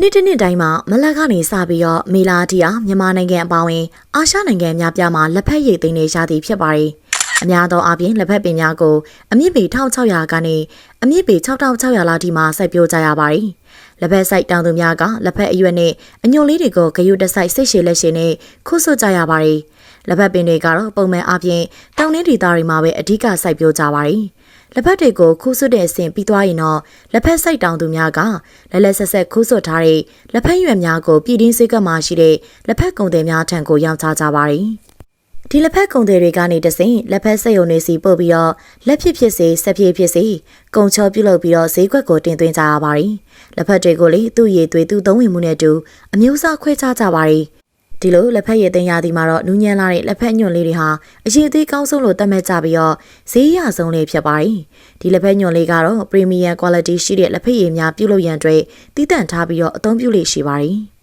နေ့တစ်နေ့တိုင်းမှာမလက်ကနေစပြီးတော့မေလာတီယာမြန်မာနိုင်ငံအပါအဝင်အာရှနိုင်ငံများပြားမှာလက်ဖက်ရည်သိမ်းနေရသည်ဖြစ်ပါတယ်။အများသောအားဖြင့်လက်ဖက်ပင်များကိုအမြင့်ပေ1600ကနေအမြင့်ပေ6600လောက်ထိမှစိုက်ပျိုးကြရပါတယ်။လက်ဖက်စိုက်တောင်သူများကလက်ဖက်အရွက်နဲ့အညွန့်လေးတွေကိုဂရုတစိုက်စိတ်ရှည်လက်ရှည်နဲ့ခုတ်ဆွတ်ကြရပါတယ်။လက်ဖက်ပင်တွေကတော့ပုံမှန်အားဖြင့်တောင်နှင်းဒေသတွေမှာပဲအဓိကစိုက်ပျိုးကြပါတယ်။လက်ဖက်တွေကိုခူးဆွတ်တဲ့အဆင့်ပြီးသွားရင်တော့လက်ဖက်စိုက်တောင်သူများကလက်ဆက်ဆက်ခူးဆွတ်ထားတဲ့လက်ဖက်ရွက်များကိုပြည်တွင်းဈေးကွက်မှာရှိတဲ့လက်ဖက်ကုန်သည်များထံကိုရောင်းချကြပါတယ်။ဒီလက်ဖက်ကုန်သည်တွေကနေတဆင့်လက်ဖက်စက်ရုံတွေစီပို့ပြီးတော့လက်ဖြစ်စေစက်ဖြစ်စေကုန်ချောပြုလုပ်ပြီးတော့ဈေးကွက်ကိုတင်သွင်းကြရပါတယ်။လက်ဖက်တွေကိုလေသူ့ရည်သွေးသူ့သုံးဝင်မှုနဲ့တူအမျိုးအစားခွဲခြားကြပါတယ်။ဒီလိုလက်ဖက်ရည်သိမ်းရသည်မှာတော့နူးညံ့လာတဲ့လက်ဖက်ညွန့်လေးတွေဟာအရေးသေးကောင်းဆုံးလို့သတ်မှတ်ကြပြီးတော့ဈေးရဆုံးလေးဖြစ်ပါတယ်။ဒီလက်ဖက်ညွန့်လေးကတော့ premium quality ရှိတဲ့လက်ဖက်ရည်များပြုလုပ်ရန်အတွက်တည်တံ့ထားပြီးတော့အသုံးပြုလို့ရှိပါတယ်။